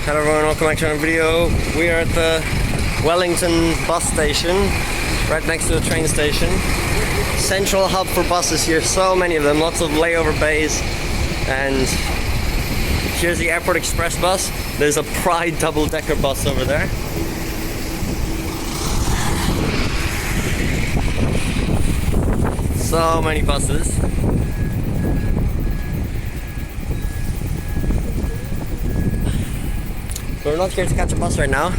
Hello everyone, welcome back to another video. We are at the Wellington bus station, right next to the train station. Central hub for buses here, so many of them, lots of layover bays. And here's the Airport Express bus. There's a Pride double-decker bus over there. So many buses. We're not here to catch a bus right now.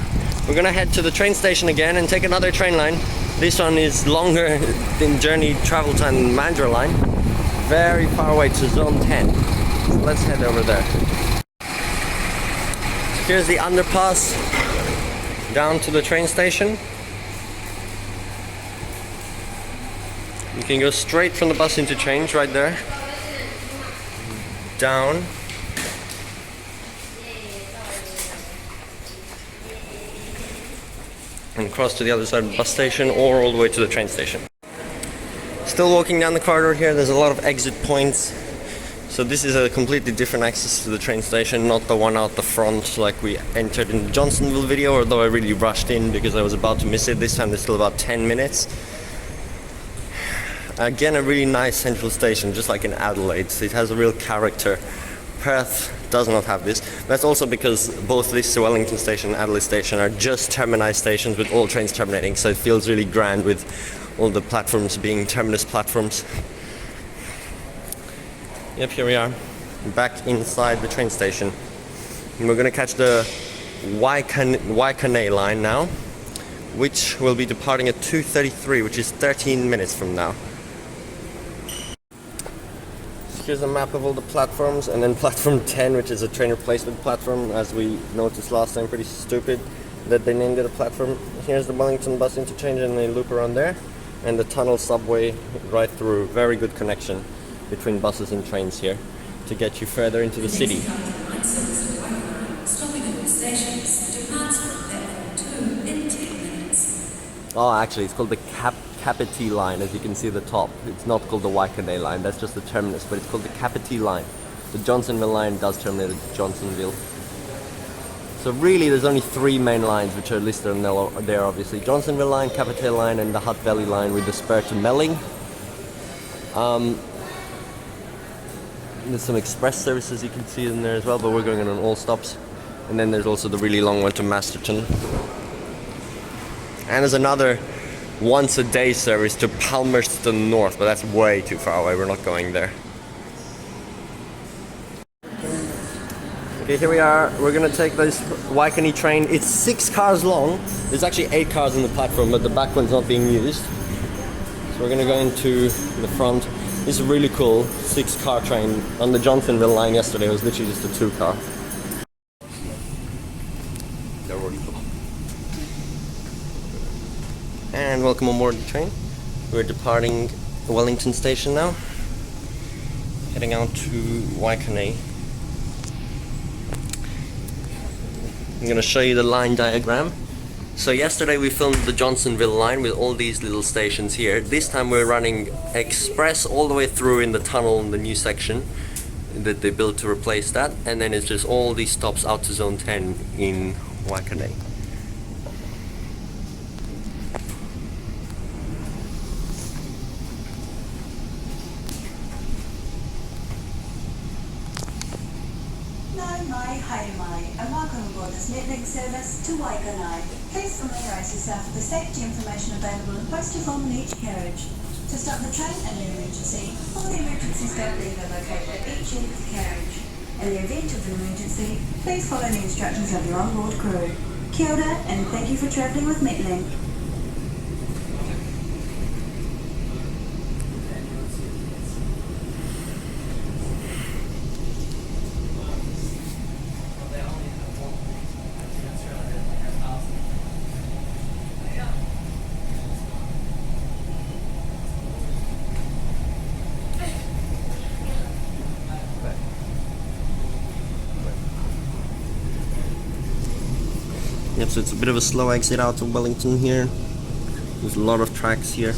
We're gonna head to the train station again and take another train line. This one is longer than journey travel time than the Mandurah line. Very far away to zone 10. So let's head over there. Here's the underpass down to the train station. You can go straight from the bus interchange right there. Down. And cross to the other side of the bus station or all the way to the train station. Still walking down the corridor here, there's a lot of exit points. So this is a completely different access to the train station, not the one out the front like we entered in the Johnsonville video, although I really rushed in because I was about to miss it. This time there's still about 10 minutes. Again, a really nice central station, just like in Adelaide. It has a real character. Perth does not have this. That's also because both this Wellington station and Adelaide station are just terminized stations with all trains terminating, so it feels really grand with all the platforms being terminus platforms. Yep, here we are, back inside the train station. And we're going to catch the Waikanae line now, which will be departing at 2:33, which is 13 minutes from now. Here's a map of all the platforms, and then platform 10, which is a train replacement platform, as we noticed last time, pretty stupid that they named it a platform. Here's the Wellington bus interchange, and they loop around there, and the tunnel subway right through. Very good connection between buses and trains here to get you further into the city. Oh, actually, it's called the Kapiti line, as you can see at the top. It's not called the Waikanae line, that's just the terminus, but it's called the Kapiti line. The Johnsonville line does terminate at Johnsonville. So really there's only three main lines which are listed on there, obviously. Johnsonville line, Kapiti line, and the Hutt Valley line with the spur to Melling. There's some express services you can see in there as well, but we're going on all stops. And then there's also the really long one to Masterton. And there's another once a day service to Plimmerton North, but that's way too far away, we're not going there. Okay, here we are, we're gonna take this Waikanae train. It's 6 cars long, there's actually 8 cars on the platform, but the back one's not being used. So we're gonna go into the front. This is a really cool 6-car train. On the Johnsonville line yesterday, it was literally just a 2-car. And welcome on board the train. We're departing Wellington station now, heading out to Waikanae. I'm going to show you the line diagram. So yesterday we filmed the Johnsonville line with all these little stations here. This time we're running express all the way through in the tunnel in the new section that they built to replace that, and then it's just all these stops out to zone 10 in Waikanae. And welcome aboard this Netlink service to Waikanae. Please familiarise yourself with the safety information available and posted on each carriage. To start the train in an emergency, all the emergency stop lever located at each end of the carriage. In the event of an emergency, please follow the instructions of your onboard crew. Kia ora, and thank you for travelling with Netlink. Yep, so it's a bit of a slow exit out of Wellington here. There's a lot of tracks here.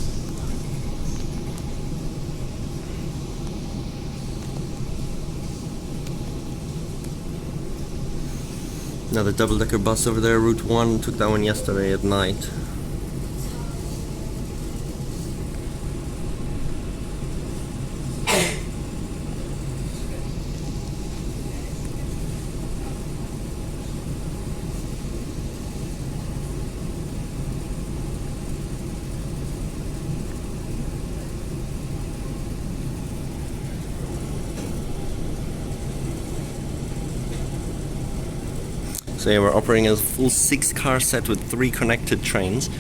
Another double-decker bus over there, Route 1. Took that one yesterday at night. So yeah, we're operating a full 6-car set with 3 connected trains.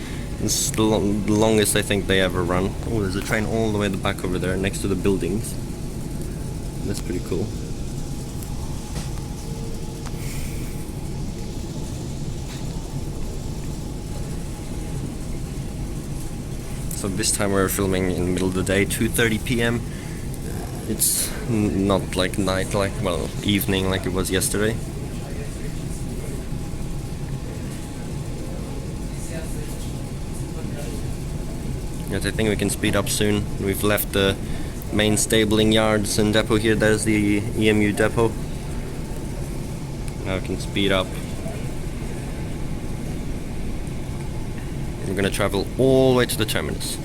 This is the longest I think they ever run. Oh, there's a train all the way at the back over there next to the buildings. That's pretty cool. So this time we're filming in the middle of the day, 2:30 p.m. It's not like night, well, evening like it was yesterday. Yes, I think we can speed up soon. We've left the main stabling yards and depot here. There's the EMU depot. Now we can speed up. We're gonna travel all the way to the terminus.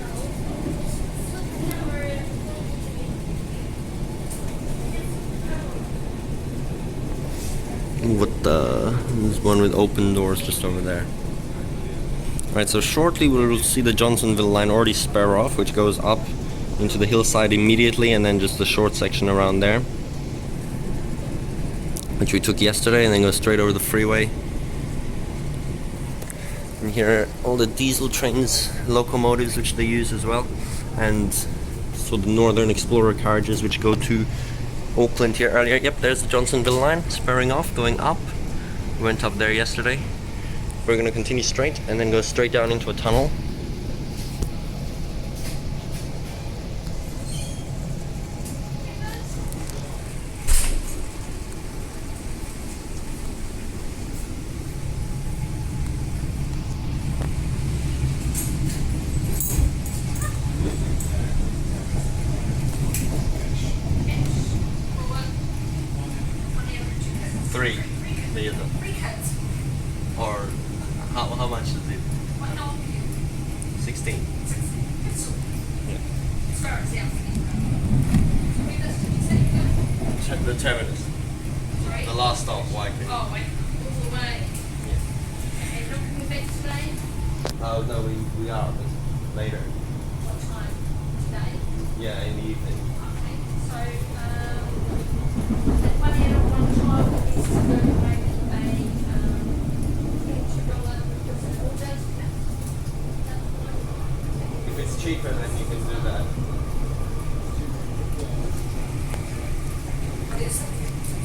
There's one with open doors just over there. Right, so shortly we'll see the Johnsonville line already spare off, which goes up into the hillside immediately, and then just the short section around there, which we took yesterday, and then go straight over the freeway. And here are all the diesel trains, locomotives, which they use as well, and so the Northern Explorer carriages, which go to Auckland here earlier. Yep, there's the Johnsonville line spurring off, going up. We went up there yesterday. We're going to continue straight and then go straight down into a tunnel. Three. There you go. Or how much is it? 16. Yeah. The terminus. The last stop, Waikanae. Oh, wait, all the way. Yeah. And not coming back today? Oh no, we are, but later. What time? Today? Yeah, in the evening. Okay, so that one adult, one child is going to make a $2 If it's cheaper, then you can do that.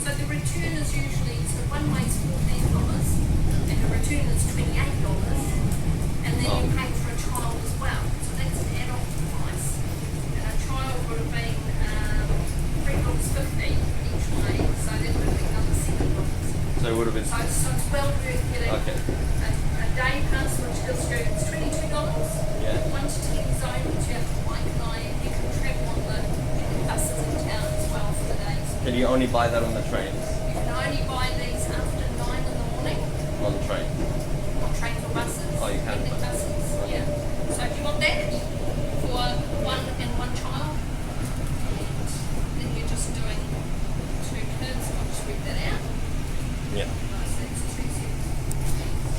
So the return is usually, so one way's $14 and the return is $28, and then you pay for a child as well. So that's an adult price. And a child would have been $3.50 each way, so that would have been another $7. So it would have been. So it's well worth getting Okay. a day pass, which gives you it's $22. Yeah. 1 to 10 zone, which you have to Waikanae, and you can travel on the buses in town as well for the days. Can you only buy that on the trains? You can only buy these after 9 in the morning On the train? on trains or buses. Oh, you can. Evening buses, yeah. So if you want that for one and one child, then you're just doing 2 kids. I'll just read that out. Yeah. So it's 2 cents.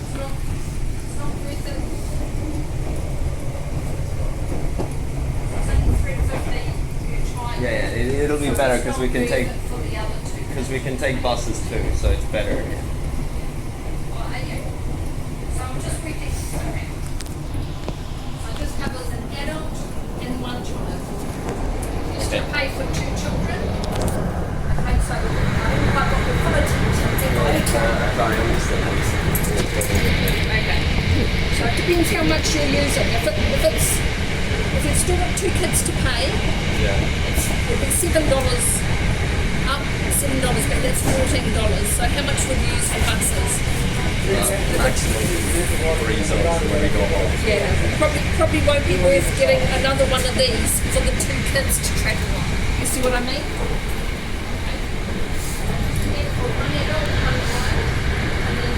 It's not worth it. It's only $3.50 per child. Yeah, it'll be So better it's because not we can worth take it for the other two. because we can take buses too, so it's better. Well, okay. So I'm just reading. Okay. So it just covers an adult and one child. You still pay for 2 children. Okay, so I've got the full attention. Sorry, I'm just Okay. So it depends how much you're using. If it's still got 2 kids to pay, Yeah. it'll be $7 up, $7 back. That's $14. So how much would you use for buses? Maximum 3 zones when we go home. Yeah, probably won't be worth getting another one of these for the 2 kids to travel on. You see what I mean? Okay. And for one adult, one child, and then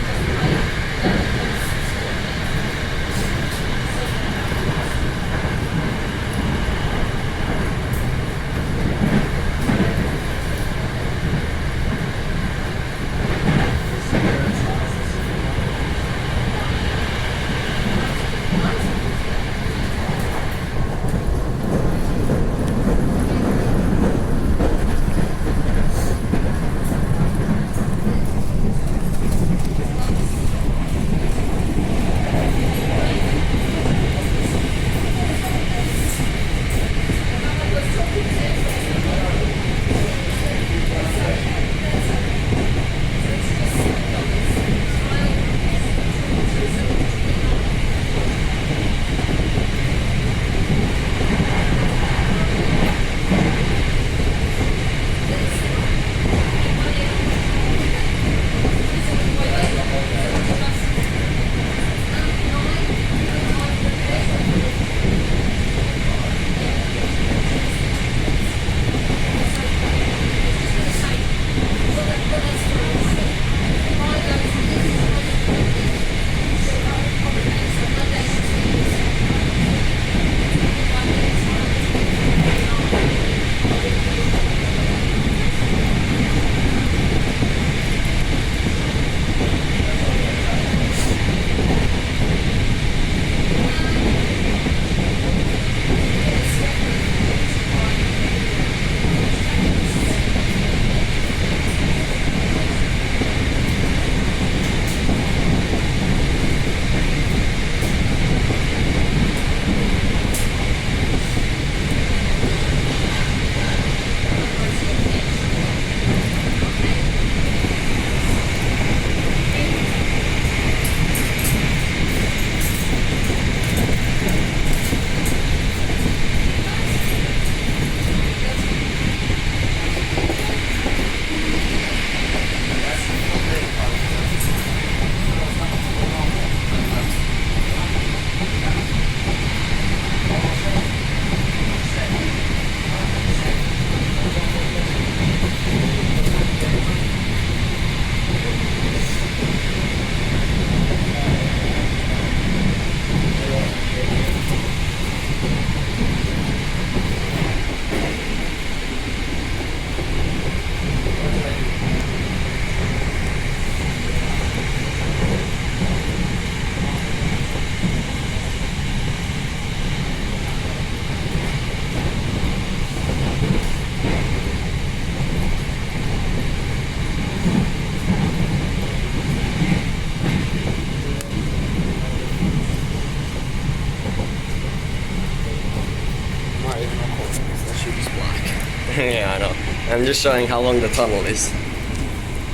I'm just showing how long the tunnel is.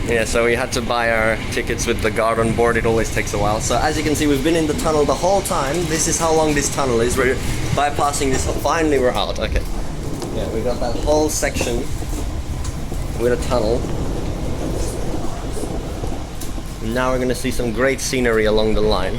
Yeah, so we had to buy our tickets with the guard on board. It always takes a while. So as you can see, we've been in the tunnel the whole time. This is how long this tunnel is. We're bypassing this. Finally, we're out. Okay. Yeah, we got that whole section with a tunnel. And now we're gonna see some great scenery along the line.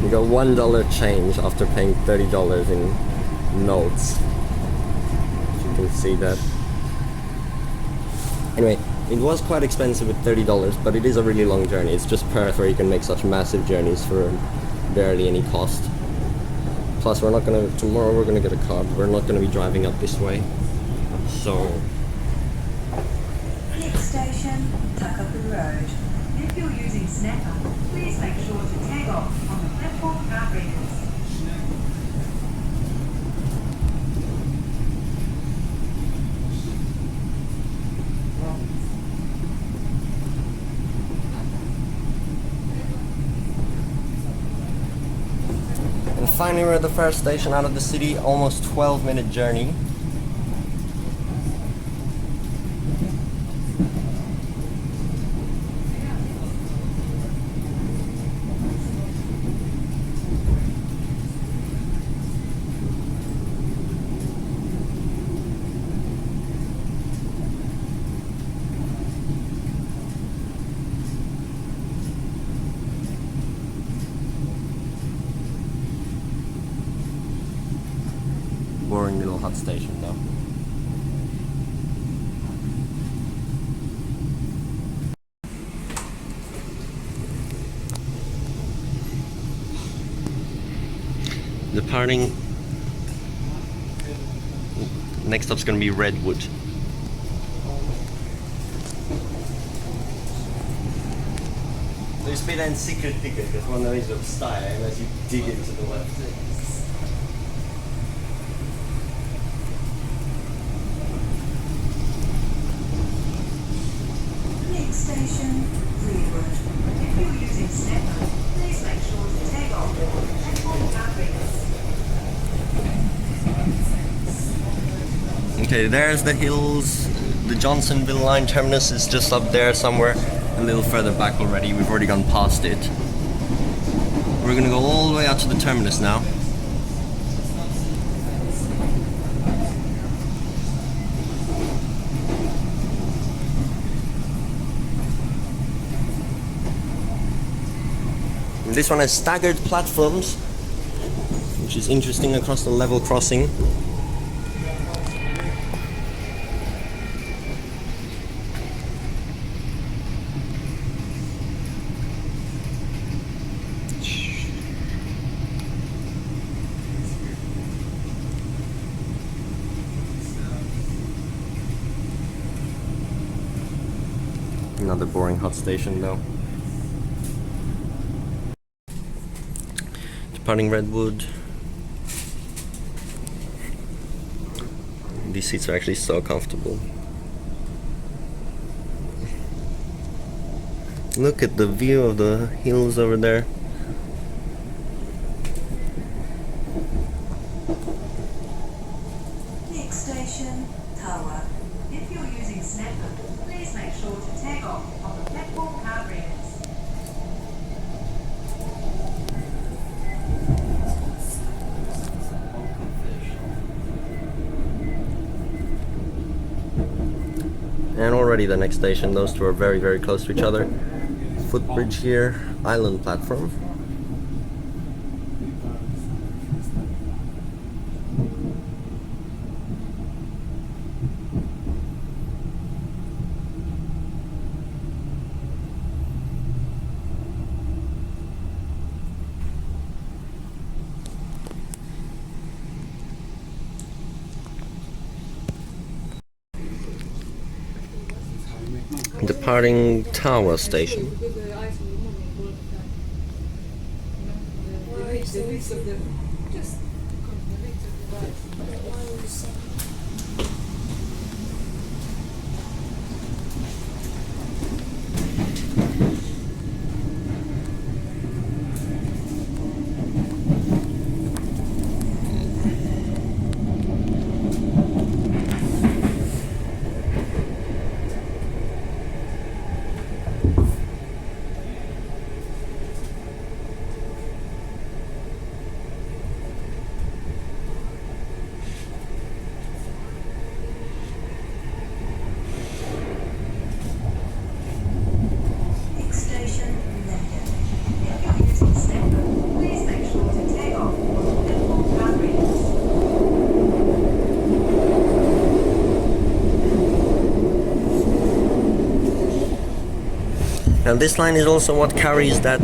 We got $1 change after paying $30 in notes. You can see that. Anyway, it was quite expensive with $30, but it is a really long journey. It's just Perth where you can make such massive journeys for barely any cost. Plus, tomorrow we're gonna get a car. We're not gonna be driving up this way. So. Next station, Takapu Road. If you're using Snapper, please make sure to tag off on the platform car brakes. And finally we're at the first station out of the city, almost 12-minute journey. Boring little hut station though. Departing. Next stop's gonna be Redwood. There's been a secret ticket, because one of these will style unless you dig into the left. Station, Redwood. If you're using Snapper, please make sure to tag off on the platform car brakes. Okay, there's the hills. The Johnsonville line terminus is just up there somewhere, a little further back already. We've already gone past it. We're gonna go all the way out to the terminus now. This one has staggered platforms, which is interesting across the level crossing. Another boring hot station though. Departing Redwood. These seats are actually so comfortable. Look at the view of the hills over there. Next station, Tawa. If you're using Snapper, please make sure to tag off on the platform car brakes. And already the next station, those two are very, very close to each other. Footbridge here, island platform. Departing Tawa station. the width of the just the width of the bus. Station Linden. If you're using slipper, please make sure to take off all nipple batteries. Now this line is also what carries that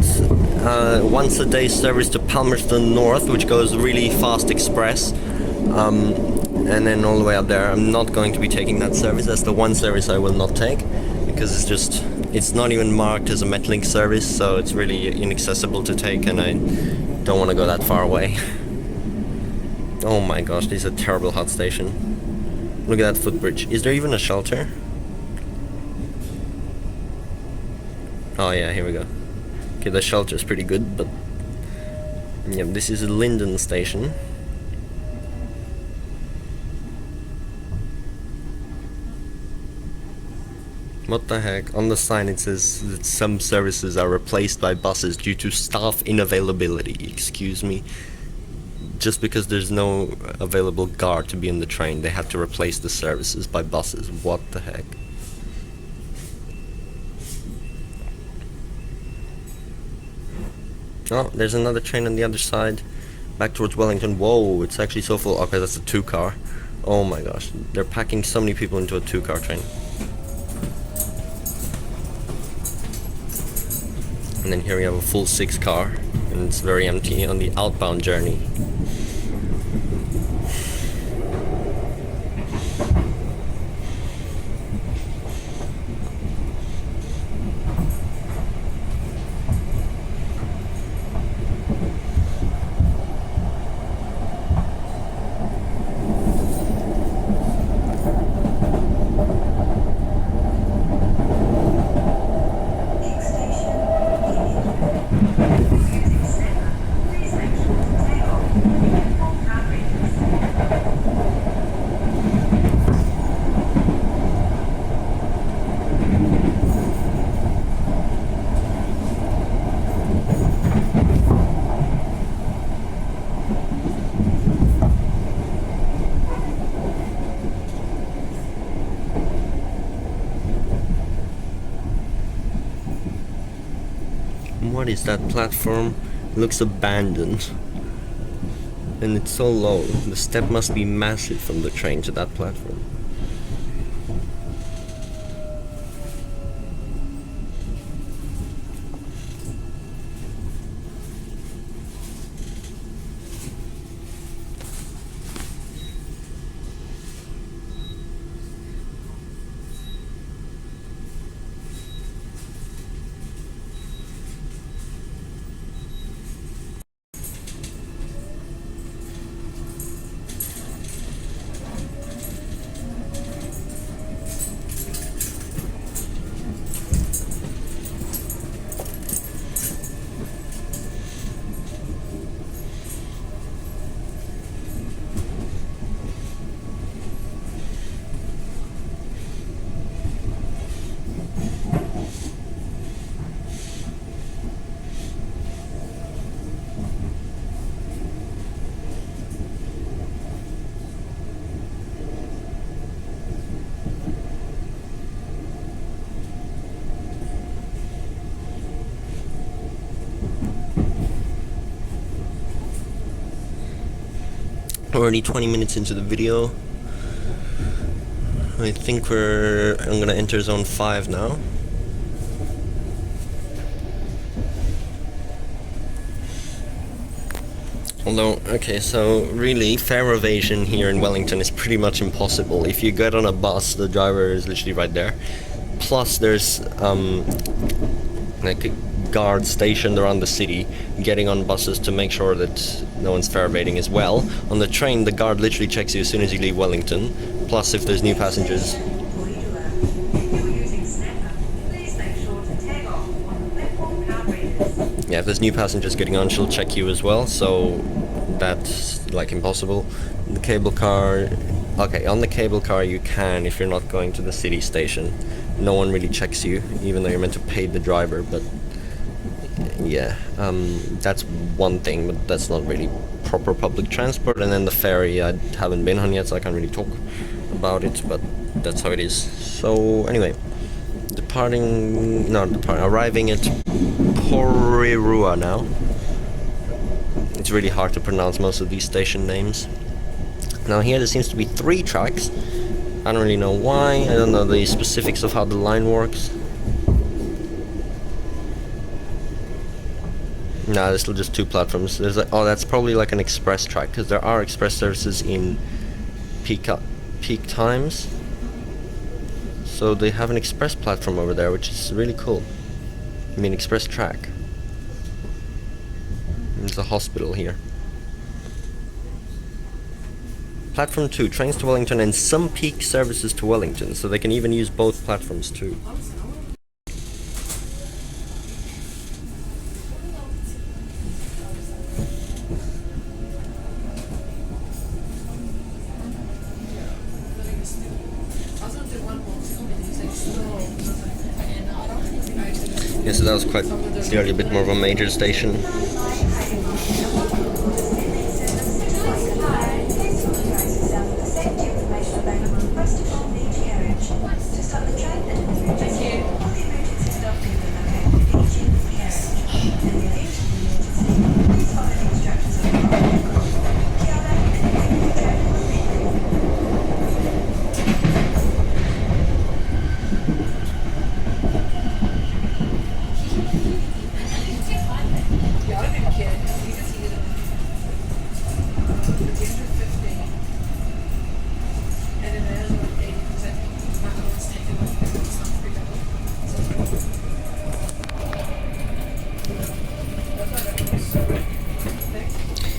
once a day service to Plimmerton North, which goes really fast express, and then all the way up there. I'm not going to be taking that service. That's the one service I will not take, because it's not even marked as a Metlink service, so it's really inaccessible to take, and I don't want to go that far away. Oh my gosh, this is a terrible hot station. Look at that footbridge. Is there even a shelter? Oh yeah, here we go. Okay, the shelter is pretty good, but yeah, this is a Linden station. What the heck? On the sign it says that some services are replaced by buses due to staff inavailability. Excuse me. Just because there's no available guard to be on the train, they have to replace the services by buses. What the heck? Oh, there's another train on the other side, back towards Wellington. Whoa, it's actually so full. Okay, that's a 2-car. Oh my gosh, they're packing so many people into a 2-car train. And then here we have a full 6-car, and it's very empty on the outbound journey. What is that platform? It looks abandoned. And it's so low. The step must be massive from the train to that platform. Already 20 minutes into the video. I think I'm gonna enter zone 5 now. Although, okay, so really, fare evasion here in Wellington is pretty much impossible. If you get on a bus, the driver is literally right there. Plus, there's like guards stationed around the city, getting on buses to make sure that no one's fare evading as well. On the train, the guard literally checks you as soon as you leave Wellington. Plus, if there's new passengers. Porirua. If you are using Snapper, please make sure to tag off on the platform card readers. Yeah, if there's new passengers getting on, she'll check you as well, so that's like impossible. The cable car, okay, on the cable car you can if you're not going to the city station. No one really checks you, even though you're meant to pay the driver, but yeah, that's one thing, but that's not really proper public transport. And then the ferry, I haven't been on yet, so I can't really talk about it, but that's how it is. So anyway, arriving at Porirua now. It's really hard to pronounce most of these station names. Now here there seems to be 3 tracks. I don't really know why. I don't know the specifics of how the line works. No, there's still just 2 platforms. There's that's probably like an express track, because there are express services in peak times. So they have an express platform over there, which is really cool. I mean, express track. There's a hospital here. Platform 2, trains to Wellington and some peak services to Wellington, so they can even use both platforms too. Yeah, so that was quite clearly a bit more of a major station.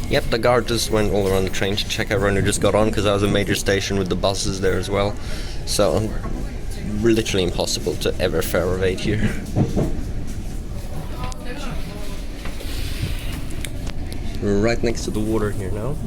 Yep, the guard just went all around the train to check everyone who just got on, because that was a major station with the buses there as well. So, literally impossible to ever fare evade here. We're right next to the water here now.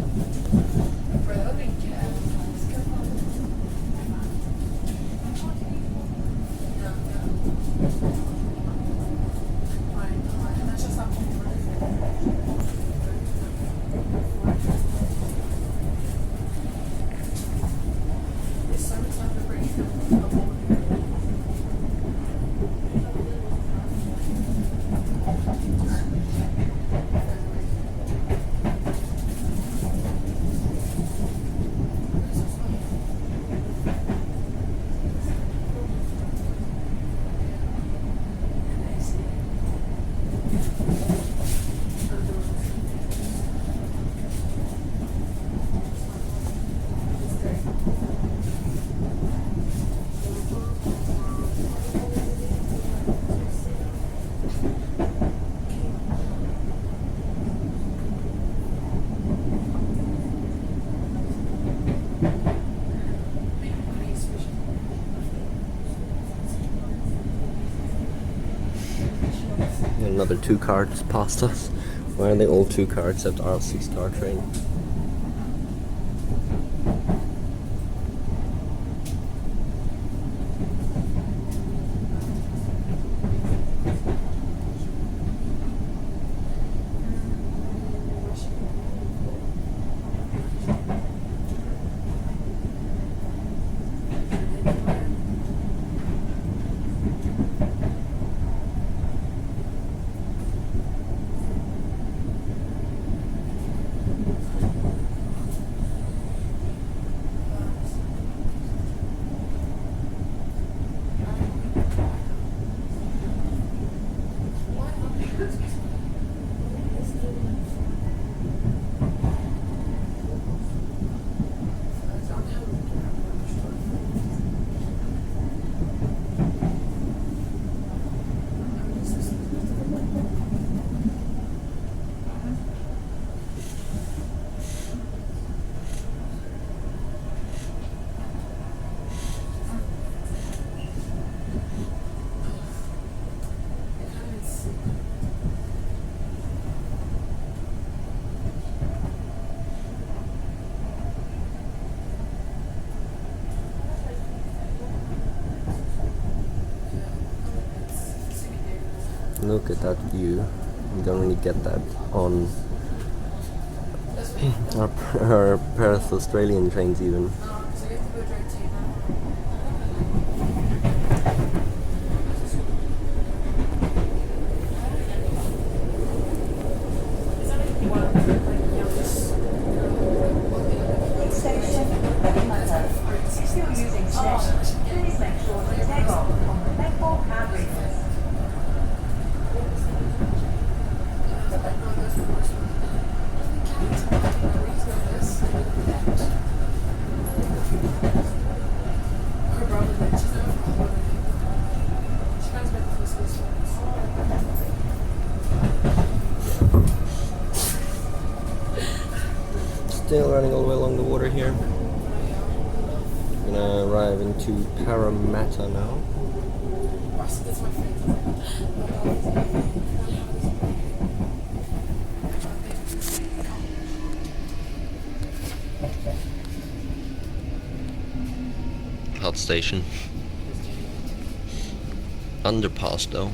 Another 2 car just passed us. Why are they all 2 car except our 6-car train? Look at that view. You don't really get that on our Perth Australian trains even. So you have to go direct to Next station, Paremata. If you're using Snap, please make sure to tag off on the platform card readers. Still running all the way along the water here. Gonna arrive into Paremata now. Hot station. Underpass though.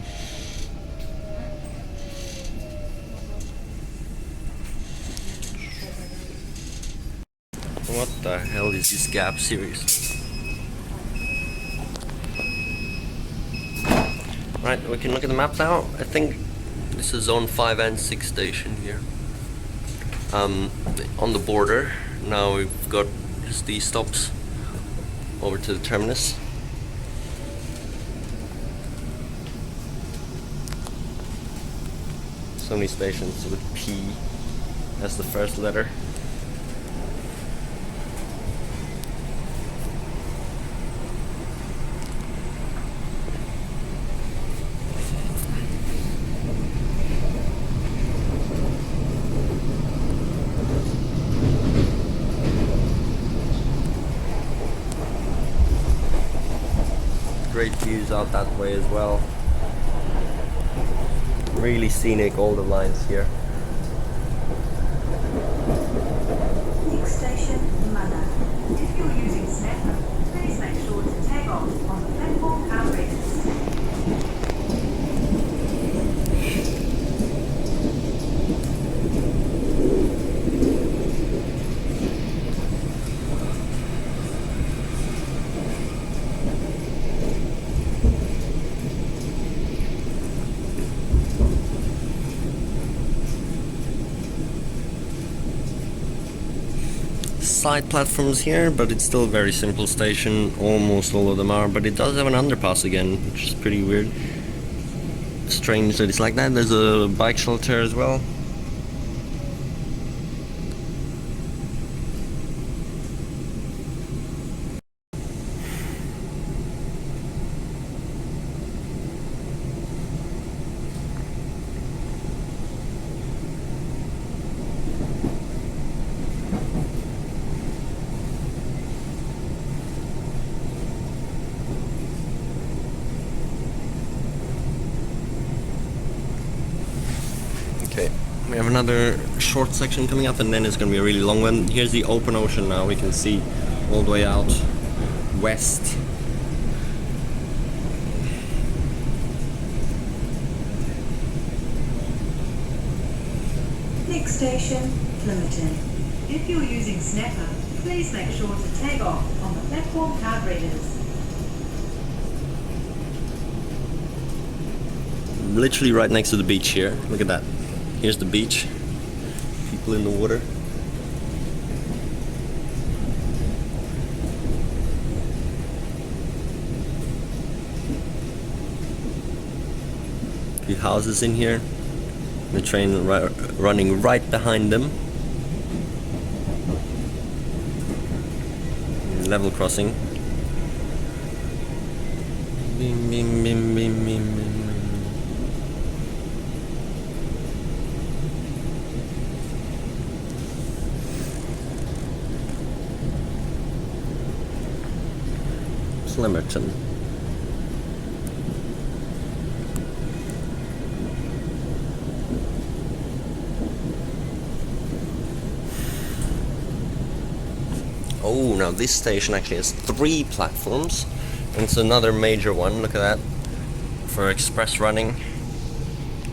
What the hell is this gap series? Right, we can look at the map now. I think this is zone 5 and 6 station here. On the border. Now we've got just these stops over to the terminus. So many stations with P as the first letter. Great views out that way as well. Really scenic, all the lines here. Next station, Mana. If you're using Snapper, please make sure to tag off on the platform card readers. Side platforms here, but it's still a very simple station. Almost all of them are, but it does have an underpass again, which is pretty weird. Strange that it's like that. There's a bike shelter as well. Okay, we have another short section coming up and then it's going to be a really long one. Here's the open ocean now, we can see all the way out west. Next station, Plimmerton. If you're using Snapper, please make sure to tag off on the platform card readers. Literally right next to the beach here. Look at that. Here's the beach. People in the water. A few houses in here. The train running right behind them. Level crossing. Bim, bim, bim, bim, bim, bim. Plimmerton. Oh, now this station actually has 3 platforms, and it's another major one. Look at that, for express running.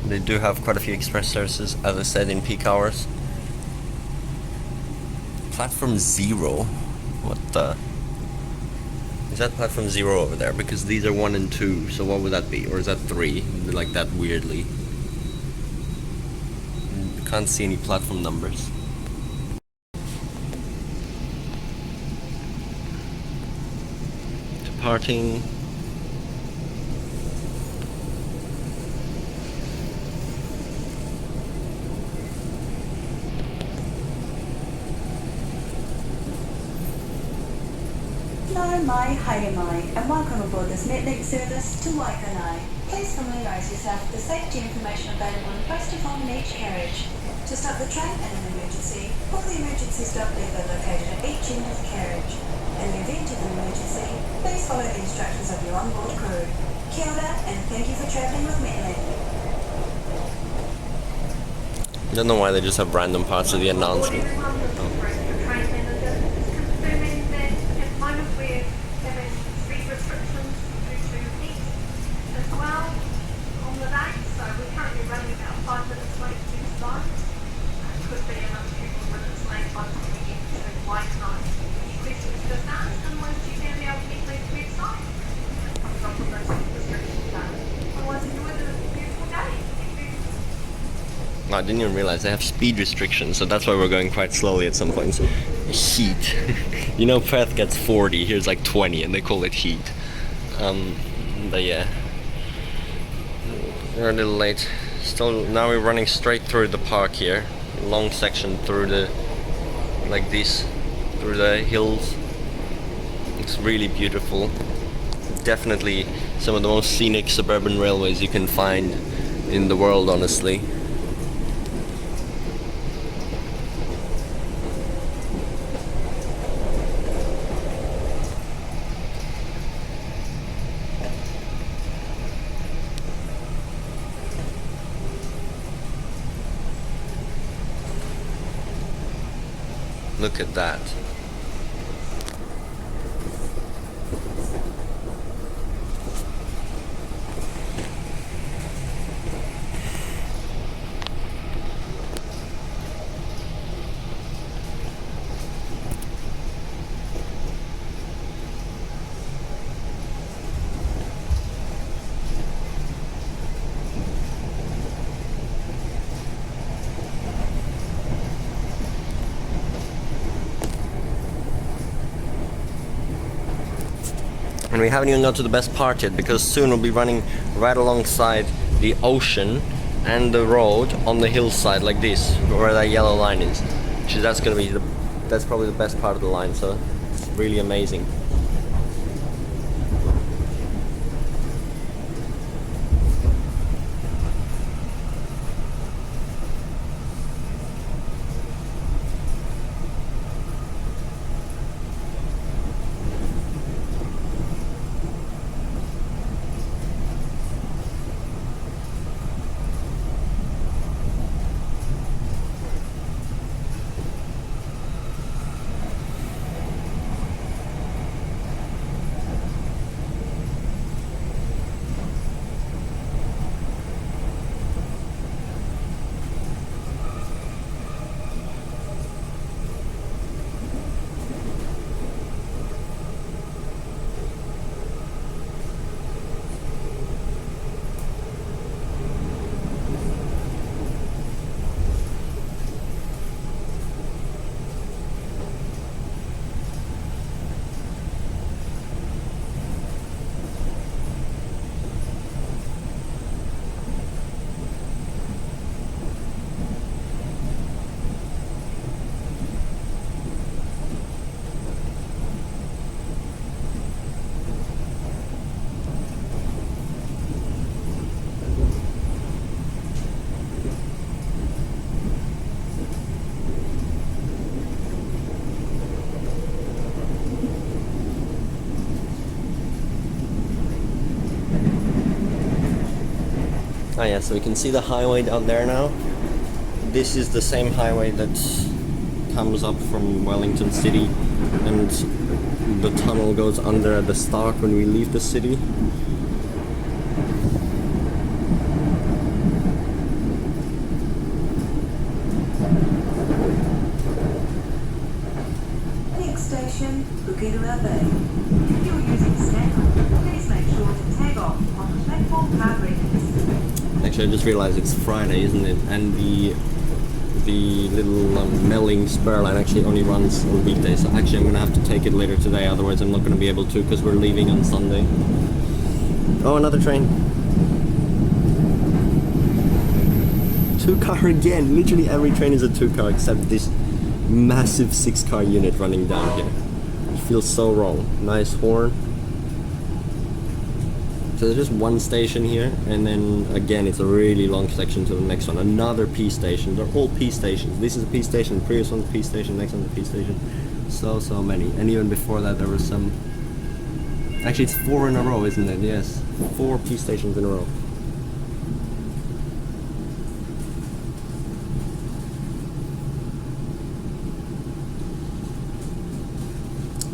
They do have quite a few express services, as I said, in peak hours. Platform 0? What the? Is that platform 0 over there? Because these are 1 and 2, so what would that be? Or is that 3? Like that weirdly. Can't see any platform numbers. Departing. Nau mai, haere mai, and welcome aboard this Metlink service to Waikanae. Please familiarise yourself with the safety information available and posted on in each carriage. To stop the train in an emergency, book the emergency stop lever located at each end of the carriage. In the event of an emergency, please follow the instructions of your onboard crew. Kia ora, and thank you for travelling with Metlink. I don't know why they just have random parts of the announcement. I didn't even realize they have speed restrictions, so that's why we're going quite slowly at some points. Heat. You know, Perth gets 40, here's like 20, and they call it heat. But yeah. We're a little late. Still, now we're running straight through the park here. Long section through the, like this, through the hills. It's really beautiful. Definitely some of the most scenic suburban railways you can find in the world, honestly. Look at that. And we haven't even got to the best part yet, because soon we'll be running right alongside the ocean and the road on the hillside like this, where that yellow line is. That's probably the best part of the line, so it's really amazing. Oh yeah, so we can see the highway down there now. This is the same highway that comes up from Wellington city, and the tunnel goes under at the start when we leave the city. Wellington, Pukerua Bay. If you are using Snapper, please make sure to tag off on the platform card readings. Actually, I just realized it's Friday, isn't it? And the little Melling spur line actually only runs on weekdays. So actually, I'm gonna have to take it later today. Otherwise, I'm not gonna be able to because we're leaving on Sunday. Oh, another train. 2-car again. Literally every train is a 2-car except this massive 6-car unit running down here. It feels so wrong. Nice horn. So there's just one station here, and then again it's a really long section to the next one. Another P station. They're all P stations. This is a P station, the previous one's a P station, next one's a P station. So many. And even before that there was some... Actually it's 4 in a row, isn't it? Yes. 4 P stations in a row.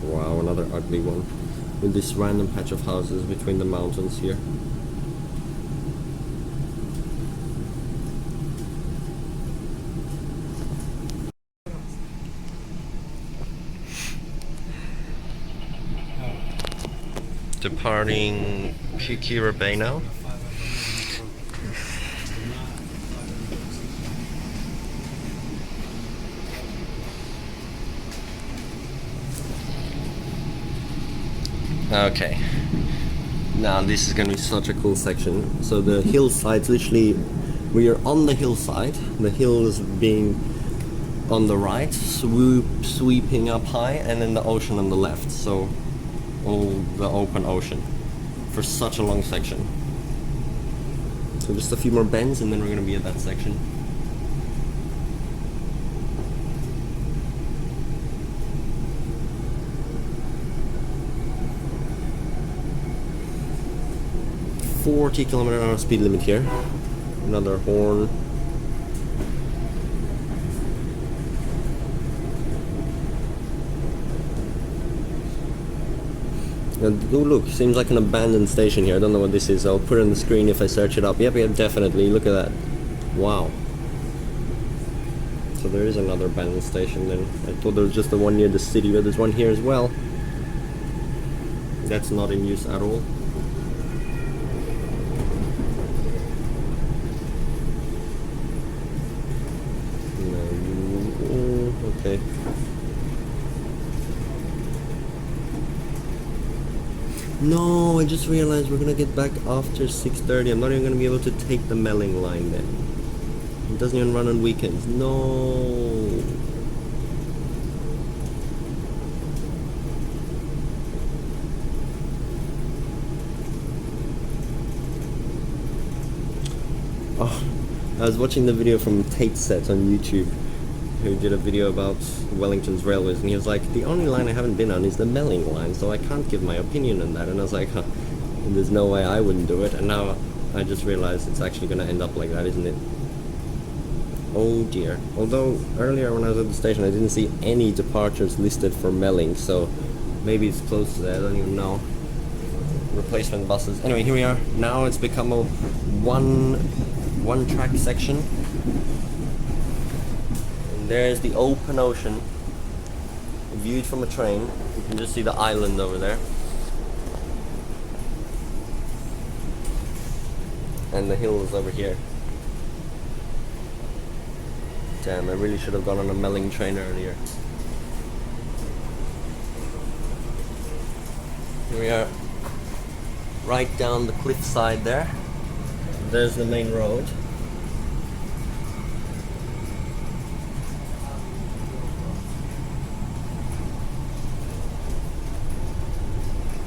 Wow, another ugly one. With this random patch of houses between the mountains here. Departing Pukerua Bay now. Okay, now this is going to be such a cool section. So the hillside's literally, we are on the hillside, the hill is being on the right, sweeping up high, and then the ocean on the left, so all the open ocean for such a long section. So just a few more bends and then we're going to be at that section. .40 km/h speed limit here. Another horn. And, oh look, seems like an abandoned station here. I don't know what this is. I'll put it on the screen if I search it up. Yep, definitely. Look at that. Wow. So there is another abandoned station then. I thought there was just the one near the city, but there's one here as well. That's not in use at all. Okay. No, I just realized we're gonna get back after 6:30. I'm not even gonna be able to take the Melling line then. It doesn't even run on weekends. No. Oh, I was watching the video from Tate Set on YouTube, who did a video about Wellington's railways, and he was like, the only line I haven't been on is the Melling line, so I can't give my opinion on that. And I was like, huh, there's no way I wouldn't do it. And now I just realized it's actually going to end up like that, isn't it? Oh dear. Although earlier when I was at the station I didn't see any departures listed for Melling, so maybe it's close to that, I don't even know. Replacement buses. Anyway, here we are. Now it's become a one track section. There's the open ocean, viewed from a train. You can just see the island over there. And the hills over here. Damn, I really should have gone on a Melling train earlier. Here we are, right down the cliffside there. There's the main road.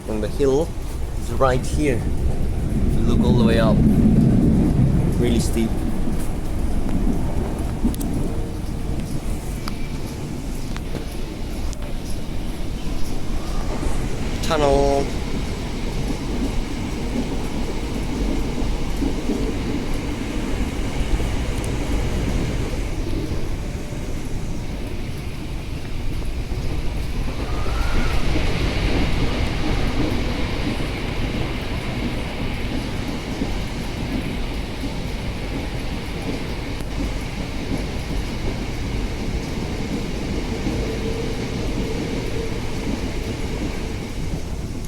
And the hill is right here. If you look all the way up, really steep. Tunnel.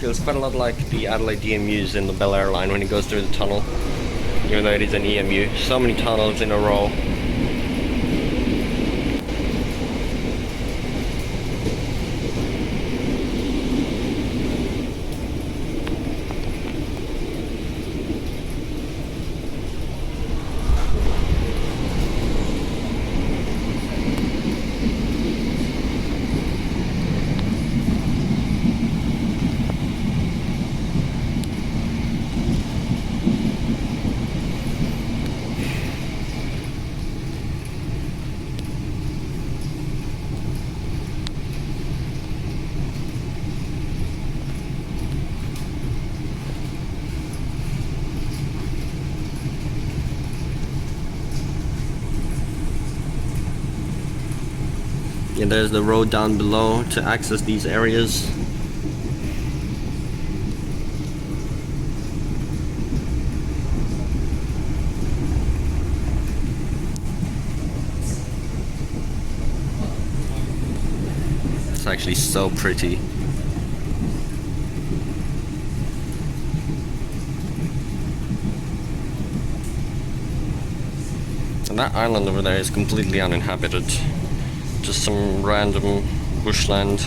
Feels quite a lot like the Adelaide DMUs in the Bel Air line when it goes through the tunnel, even though it is an EMU. So many tunnels in a row. And there's the road down below to access these areas. It's actually so pretty. And that island over there is completely uninhabited. Just some random bushland.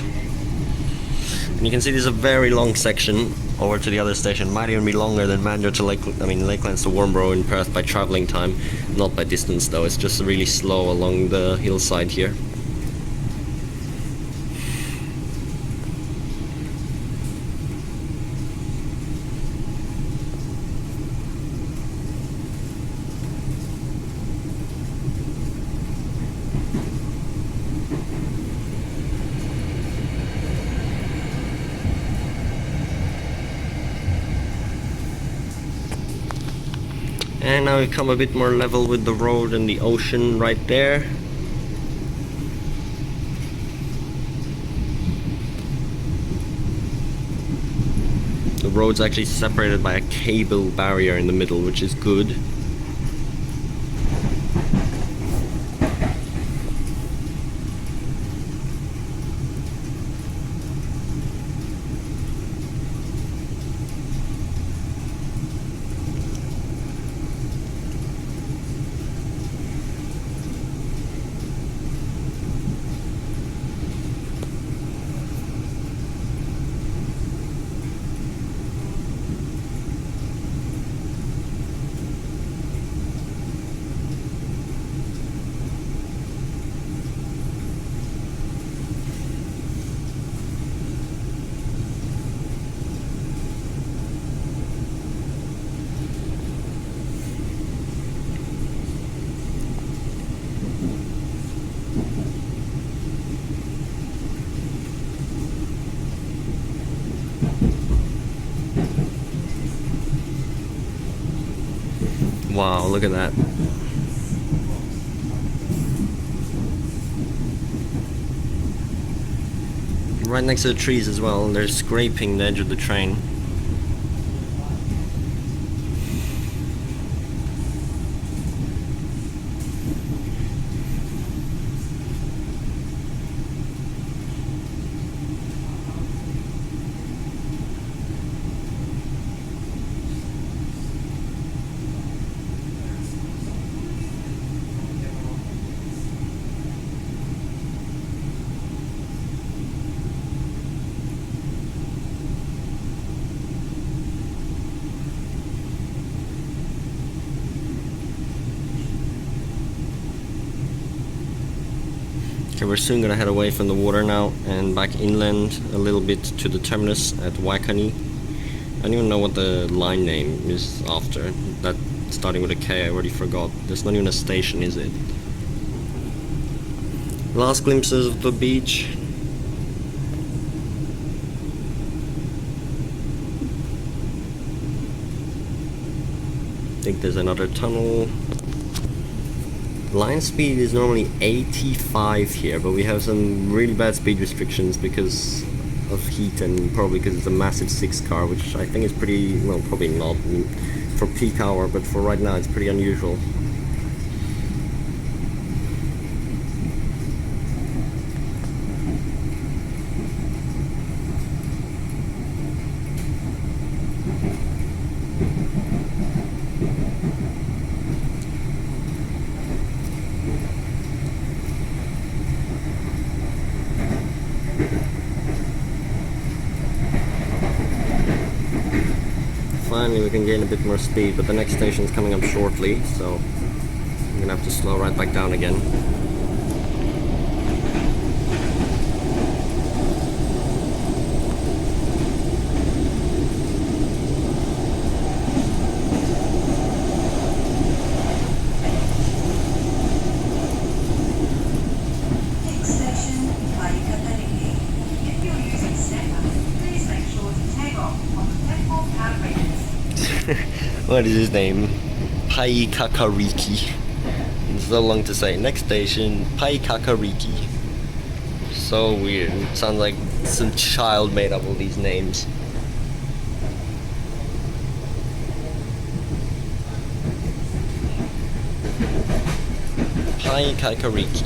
And you can see there's a very long section over to the other station. Might even be longer than Mandurah to Lakelands to Warnbro in Perth by travelling time. Not by distance though, it's just really slow along the hillside here. And now we come a bit more level with the road and the ocean right there. The road's actually separated by a cable barrier in the middle, which is good. Wow, look at that. Right next to the trees as well, they're scraping the edge of the train. Okay, we're soon gonna head away from the water now and back inland a little bit to the terminus at Waikanae. I don't even know what the line name is after. That starting with a K, I already forgot. There's not even a station, is it? Last glimpses of the beach. I think there's another tunnel. Line speed is normally 85 here, but we have some really bad speed restrictions because of heat and probably because it's a massive 6 car, which I think is pretty, well, probably not for peak hour, but for right now it's pretty unusual. finally we can gain a bit more speed, but the next station is coming up shortly, so I'm gonna have to slow right back down again. Next station, Paekakariki. If you're using Snapper, please make sure to tag off on the platform card readers. What is his name? Paekakariki. It's so long to say. Next station, Paekakariki. So weird. It sounds like some child made up all these names. Paekakariki.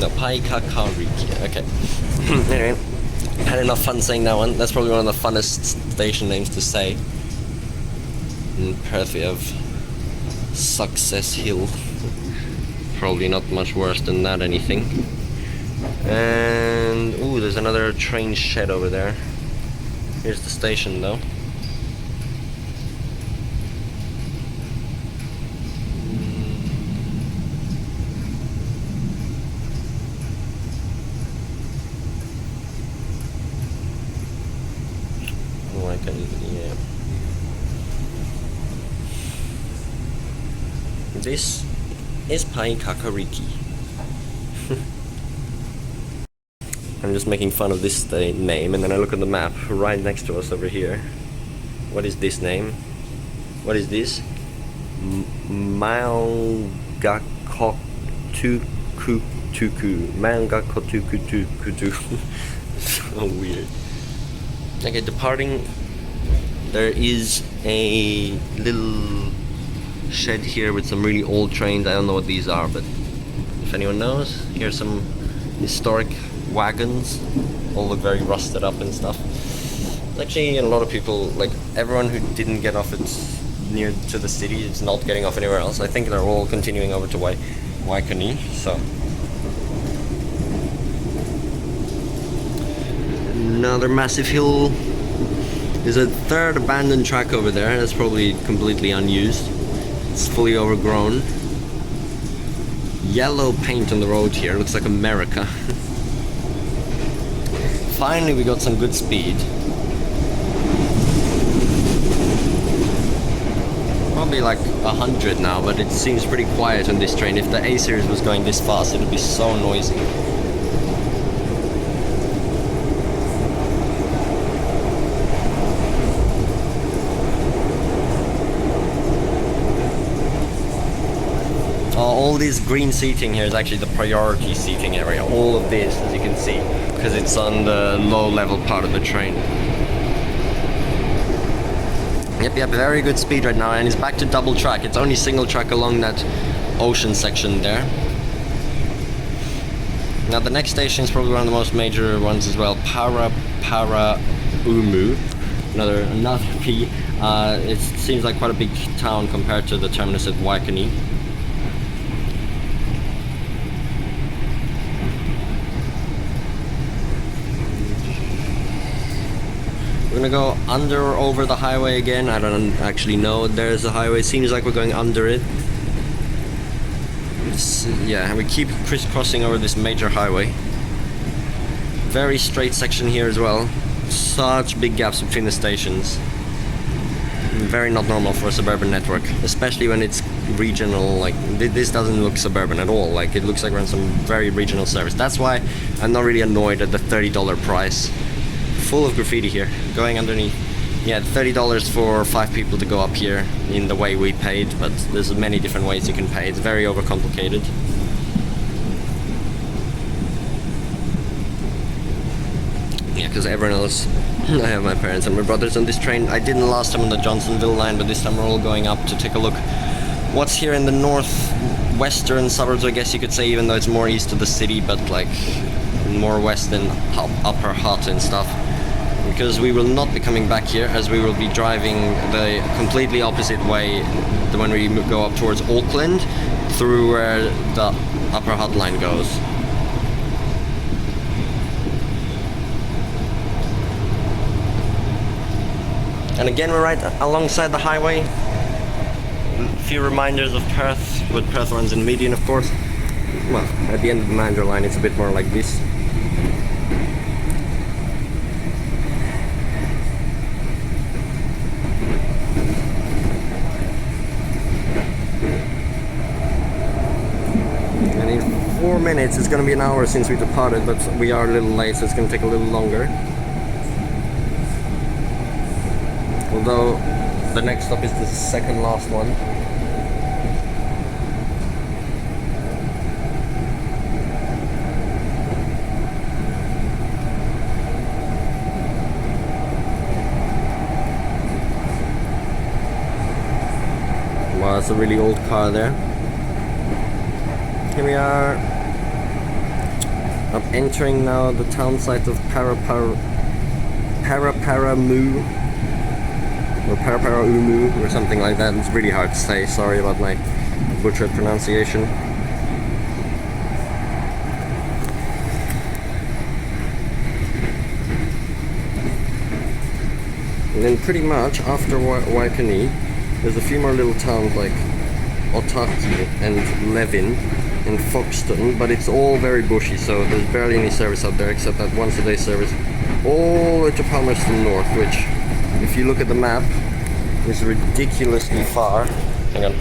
No, Paekakariki. Okay. Anyway, had enough fun saying that one. That's probably one of the funnest station names to say. In Perth we have Success Hill. Probably not much worse than that, anything. And ooh, there's another train shed over there. Here's the station though. Yeah. This is Paekakariki. I'm just making fun of this name, and then I look at the map right next to us over here. What is this name? What is this? Maungakotukutuku. Maungakotukutuku. So weird. Okay, departing. There is a little shed here with some really old trains. I don't know what these are, but if anyone knows, here's some historic wagons. All look very rusted up and stuff. Actually, a lot of people, like everyone who didn't get off it near to the city is not getting off anywhere else. I think they're all continuing over to Waikanae. So another massive hill. There's a third abandoned track over there that's probably completely unused. It's fully overgrown. Yellow paint on the road here, looks like America. Finally we got some good speed. Probably like 100 now, but it seems pretty quiet on this train. If the A series was going this fast, it would be so noisy. All this green seating here is actually the priority seating area. All of this, as you can see, because it's on the low level part of the train. Yep, very good speed right now, and it's back to double track. It's only single track along that ocean section there. Now the next station is probably one of the most major ones as well, Paraparaumu. Another P. It seems like quite a big town compared to the terminus at Waikanae. We're gonna go under or over the highway again. I don't actually know. There's a highway. Seems like we're going under it. Yeah, we keep crisscrossing over this major highway. Very straight section here as well. Such big gaps between the stations. Very not normal for a suburban network, especially when it's regional. Like this doesn't look suburban at all. Like it looks like we're on some very regional service. That's why I'm not really annoyed at the $30 price. Full of graffiti here, going underneath. Yeah, $30 for 5 people to go up here in the way we paid, but there's many different ways you can pay. It's very overcomplicated. Yeah, because everyone else, I have my parents and my brothers on this train. I didn't last time on the Johnsonville line, but this time we're all going up to take a look what's here in the northwestern suburbs, I guess you could say, even though it's more east of the city, but like more west than Upper Hutt and stuff. Because we will not be coming back here, as we will be driving the completely opposite way when we go up towards Auckland, through where the Upper Hutt line goes. And again, we're right alongside the highway. A few reminders of Perth, but Perth runs in median, of course. Well, at the end of the Mandra line, it's a bit more like this. And in 4 minutes, it's going to be an hour since we departed, but we are a little late, so it's going to take a little longer. Although the next stop is the second last one. Wow, that's a really old car there. Here we are. I'm entering now the town site of Paraparaumu or Paraparaumu or something like that. It's really hard to say. Sorry about my butchered pronunciation. And then pretty much after Waikanae, there's a few more little towns like Otaki and Levin and Foxton, but it's all very bushy, so there's barely any service up there except that once a day service all the way to Palmerston North, which, if you look at the map, is ridiculously far. Hang on.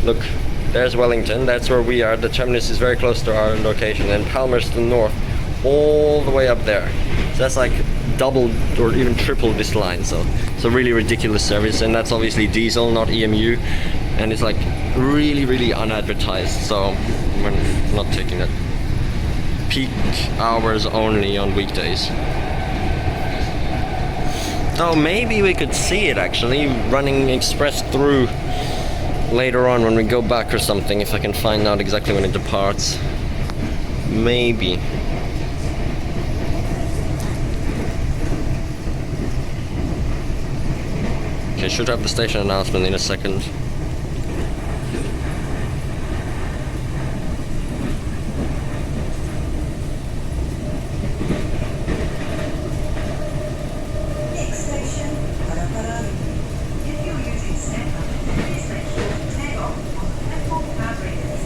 Look, there's Wellington, that's where we are. The terminus is very close to our location, and Palmerston North all the way up there. So that's like double or even triple this line, so it's a really ridiculous service, and that's obviously diesel, not EMU, and it's like really unadvertised, so we're not taking that. Peak hours only on weekdays. Oh, maybe we could see it actually running express through later on when we go back or something, if I can find out exactly when it departs. Maybe. Okay, should have the station announcement in a second. Next station, Paraparaumu. If you're using Snapper, please make sure to tag off on the platform card readers.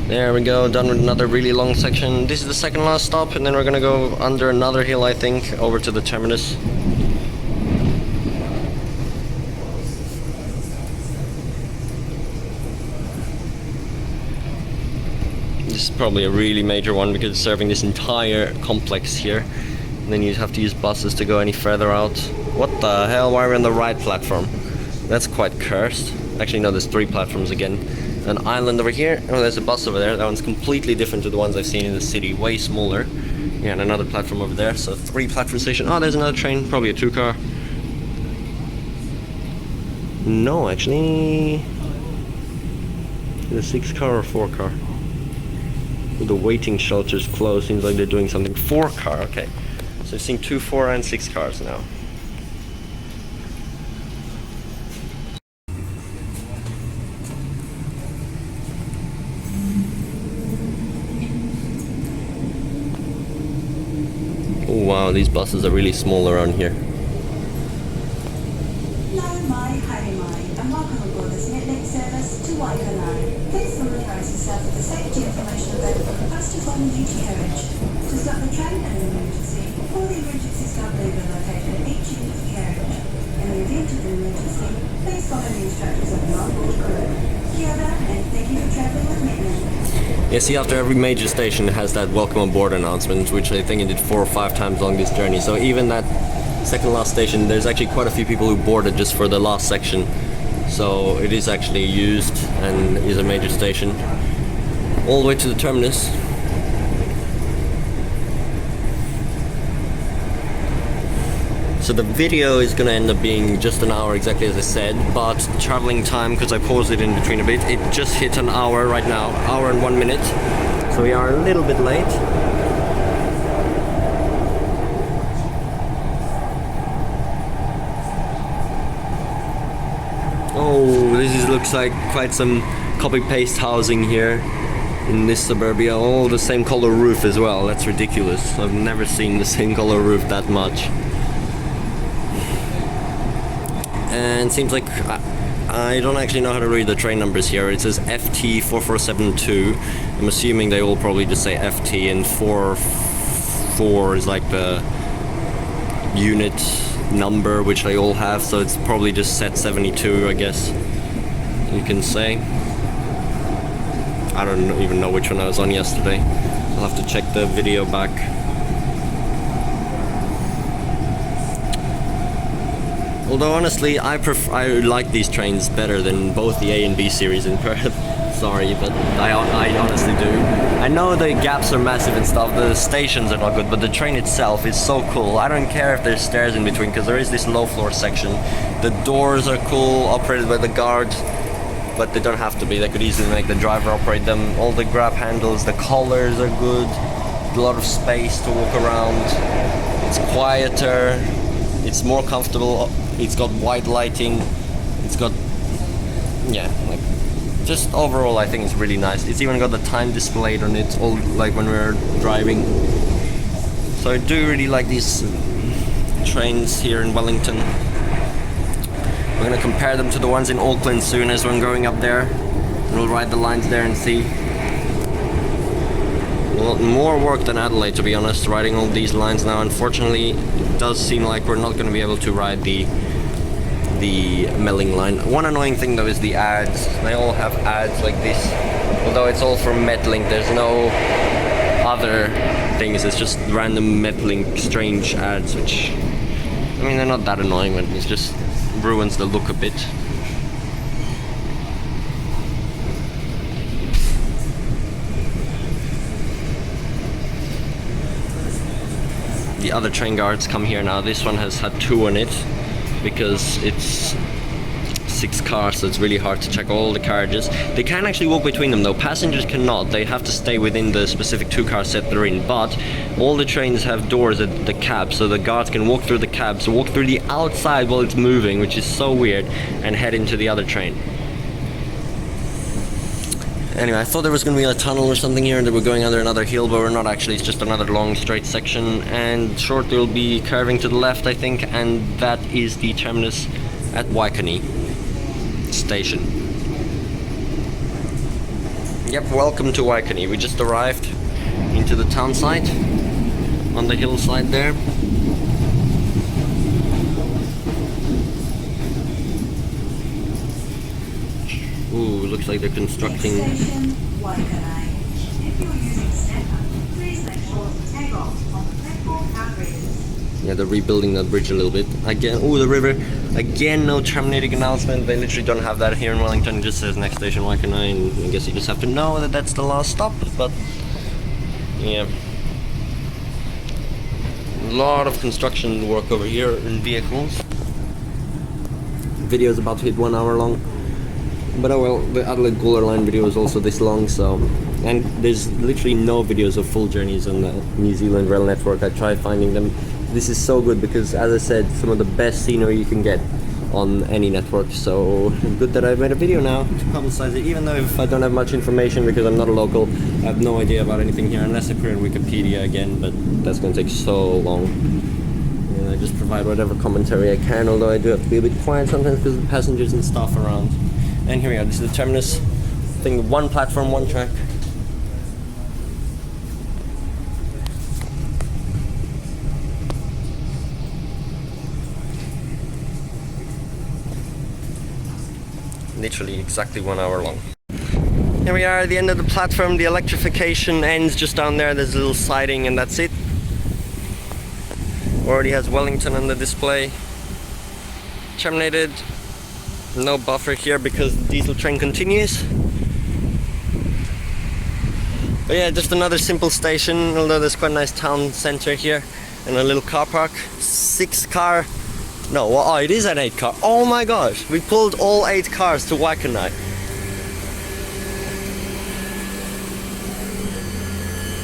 There we go, done with another really long section. This is the second last stop, and then we're gonna go under another hill, I think, over to the terminus. This is probably a really major one because it's serving this entire complex here. And then you have to use buses to go any further out. What the hell, why are we on the right platform? That's quite cursed. Actually no, there's 3 platforms again. An island over here. Oh, there's a bus over there. That one's completely different to the ones I've seen in the city, way smaller. Yeah, and another platform over there. So 3 platform station. Oh, there's another train, probably a 2-car. No, actually, is it a 6-car or 4-car? The waiting shelter's closed. Seems like they're doing something. 4-car. Okay, so I've seen 2, 4, and 6 cars now. Oh, wow, these buses are really small around here. Nau mai, haere mai, and welcome aboard this Netnet service to Waikanae. Please familiarise yourself with the safety information available in post-to-phone each carriage. To stop the train in an emergency, all the emergency stop lever located at each end of the carriage. In the event of an emergency, please follow the instructions of the onboard crew. Kia ora, and thank you for travelling with Netnet. Yeah, see, after every major station has that welcome aboard announcement, which I think it did 4 or 5 times along this journey. So even that second last station, there's actually quite a few people who boarded just for the last section. So it is actually used and is a major station. All the way to the terminus. So the video is going to end up being just an hour, exactly as I said, but the traveling time, because I paused it in between a bit, it just hit an hour right now, hour and 1 minute. So we are a little bit late. Oh, looks like quite some copy-paste housing here. in this suburbia. All the same color roof as well. That's ridiculous. I've never seen the same color roof that much. And seems like I don't actually know how to read the train numbers here. It says FT4472. I'm assuming they all probably just say FT, and 44 is like the unit number which they all have, so it's probably just set 72, I guess you can say. I don't even know which one I was on yesterday. I'll have to check the video back. Although honestly, I like these trains better than both the A and B series in Perth. Sorry, but I honestly do. I know the gaps are massive and stuff, the stations are not good, but the train itself is so cool. I don't care if there's stairs in between, because there is this low floor section. The doors are cool, operated by the guards, but they don't have to be. They could easily make the driver operate them. All the grab handles, the collars are good, a lot of space to walk around. It's quieter, it's more comfortable, it's got white lighting, it's got, yeah, like, just overall I think it's really nice. It's even got the time displayed on it, all like when we're driving. So I do really like these trains here in Wellington. We're gonna compare them to the ones in Auckland soon as we're going up there. We'll ride the lines there and see. A lot more work than Adelaide, to be honest, riding all these lines now. Unfortunately, it does seem like we're not gonna be able to ride the Melling line. One annoying thing though is the ads. They all have ads like this. Although it's all from Metlink, there's no other things. It's just random Metlink strange ads, which, I mean, they're not that annoying, but it just ruins the look a bit. The other train guards come here now. This one has had 2 on it, because it's 6 cars, so it's really hard to check all the carriages. They can actually walk between them though. Passengers cannot. They have to stay within the specific 2-car set they're in, but all the trains have doors at the cab, so the guards can walk through the cabs, walk through the outside while it's moving, which is so weird, and head into the other train. Anyway, I thought there was going to be a tunnel or something here and that we're going under another hill, but we're not actually. It's just another long straight section, and shortly we'll be curving to the left, I think, and that is the terminus at Waikanae Station. Yep, welcome to Waikanae. We just arrived into the town site on the hillside there. Ooh, looks like they're constructing. Station, Waikanae. If you're using Snapper, please make sure to tag off on the platform outriggers. Yeah, they're rebuilding that bridge a little bit. Again, ooh, the river. Again, no terminating announcement. They literally don't have that here in Wellington. It just says next station Waikanae, and I guess you just have to know that that's the last stop. But yeah, a lot of construction work over here in vehicles. Video's about to hit 1 hour long. But oh well, the Adelaide Gawler line video is also this long, so... And there's literally no videos of full journeys on the New Zealand rail network. I tried finding them. This is so good because, as I said, some of the best scenery you can get on any network. So good that I made a video now to publicize it, even though if I don't have much information because I'm not a local, I have no idea about anything here, unless I put it in Wikipedia again, but that's going to take so long. And I just provide whatever commentary I can, although I do have to be a bit quiet sometimes because of the passengers and stuff around. And here we are, this is the terminus. I think 1 platform, 1 track. Literally exactly 1 hour long. Here we are at the end of the platform. The electrification ends just down there. There's a little siding and that's it. Already has Wellington on the display. Terminated. No buffer here because the diesel train continues. But yeah, just another simple station, although there's quite a nice town center here and a little car park. 6 car. No, oh, it is an 8 car. Oh my gosh, we pulled all 8 cars to Waikanae.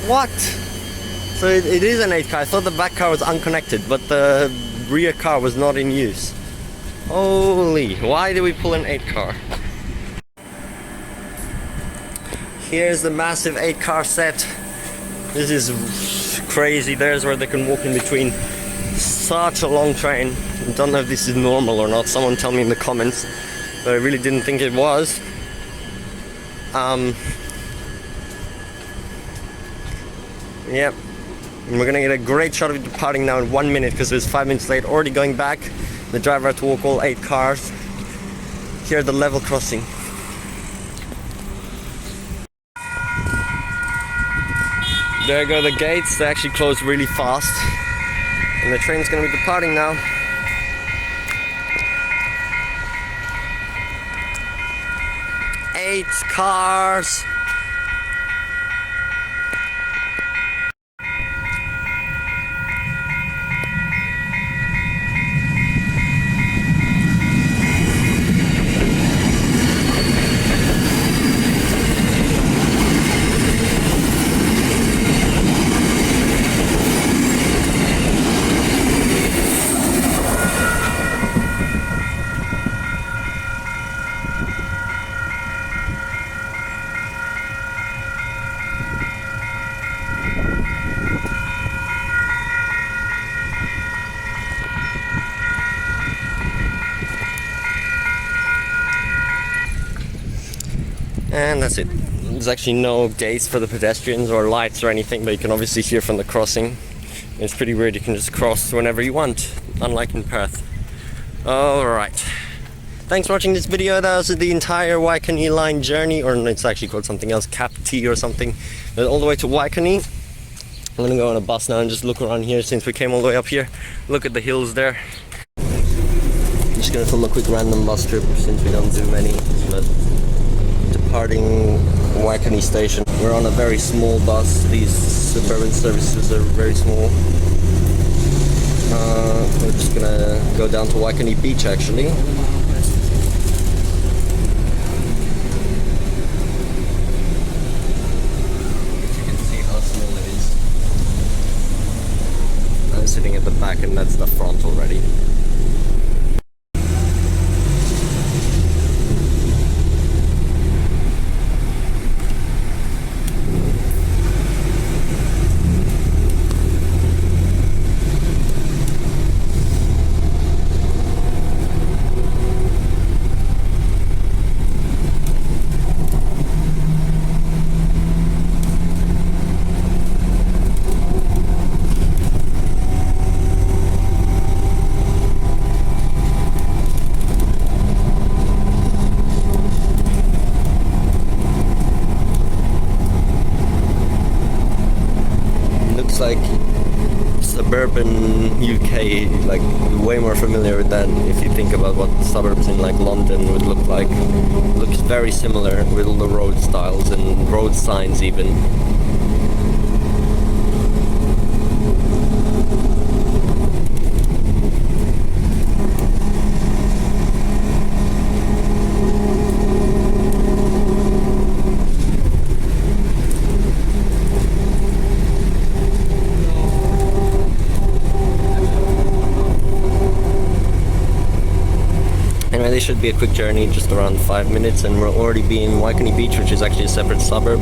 What? So it is an 8 car. I thought the back car was unconnected, but the rear car was not in use. Holy, why did we pull an 8 car? Here's the massive 8-car set. This is crazy. There's where they can walk in between. Such a long train. I don't know if this is normal or not. Someone tell me in the comments. But I really didn't think it was. Yep. And we're gonna get a great shot of it departing now in 1 minute because it's 5 minutes late. Already going back. The driver had to walk all 8 cars. Here at the level crossing. There go the gates. They actually close really fast. And the train's gonna be departing now. Eight cars. And that's it. There's actually no gates for the pedestrians or lights or anything, but you can obviously hear from the crossing. It's pretty weird, you can just cross whenever you want, unlike in Perth. Alright. Thanks for watching this video. That was the entire Waikanae line journey, or it's actually called something else, Kapiti or something. But all the way to Waikanae. I'm gonna go on a bus now and just look around here since we came all the way up here. Look at the hills there. I'm just gonna film a quick random bus trip since we don't do many. But departing Waikanae Station. We're on a very small bus. These suburban services are very small. We're just gonna go down to Waikanae Beach actually. You can see how small it is. I'm sitting at the back and that's the front already. Like suburban UK, like way more familiar with that if you think about what suburbs in like London would look like. It looks very similar with all the road styles and road signs even. This should be a quick journey, just around 5 minutes, and we'll already be in Waikanae Beach, which is actually a separate suburb.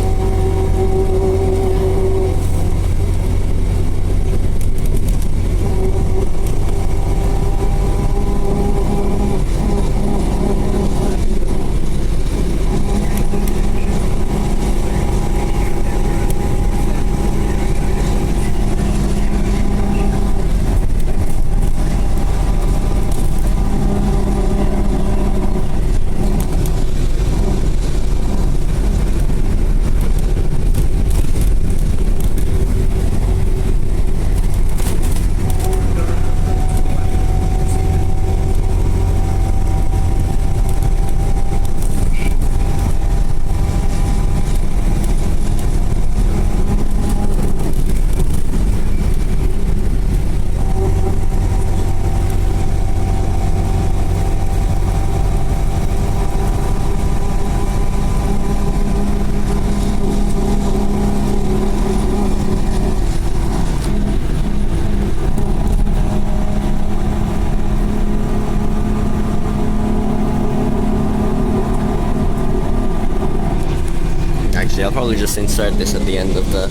I'll probably just insert this at the end of the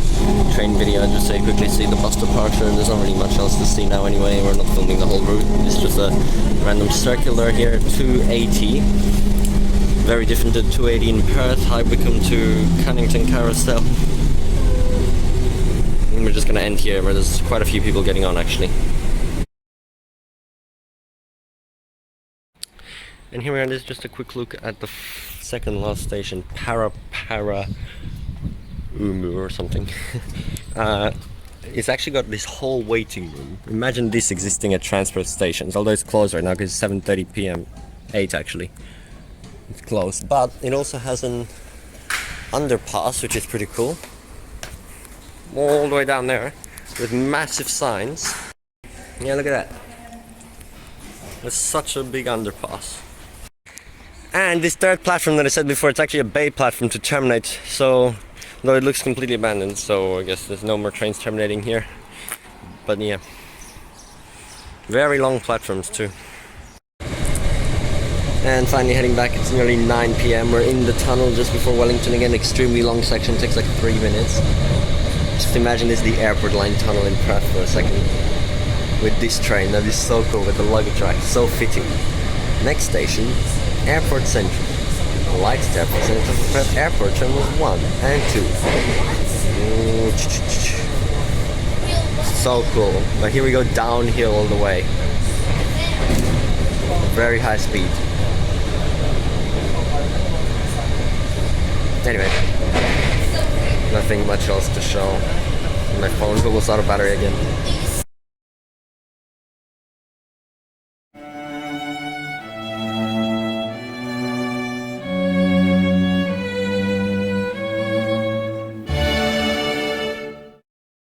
train video and just say quickly see the bus departure. There's not really much else to see now anyway. We're not filming the whole route. It's just a random circular here, 280. Very different to 280 in Perth, High Wycombe to Cannington Carousel. And we're just going to end here where there's quite a few people getting on actually. And here we are, this is just a quick look at the second last station, Paraparaumu or something. It's actually got this whole waiting room. Imagine this existing at transport stations, although it's closed right now because it's 7:30 p.m. 8 actually. It's closed, but it also has an underpass, which is pretty cool. All the way down there, with massive signs. Yeah, look at that. It's such a big underpass. And this third platform that I said before, it's actually a bay platform to terminate, so though it looks completely abandoned, so I guess there's no more trains terminating here. But yeah, very long platforms too. And finally heading back, it's nearly 9 p.m. We're in the tunnel just before Wellington again, extremely long section, takes like 3 minutes. Just imagine this is the airport line tunnel in Perth for a second. With this train, that is so cool, with the luggage rack, so fitting. Next station, Airport Central. Lights to Airport Central for Perth Airport Terminals 1 and 2. So cool. But here we go downhill all the way. Very high speed. Anyway, nothing much else to show. My phone almost out of battery again.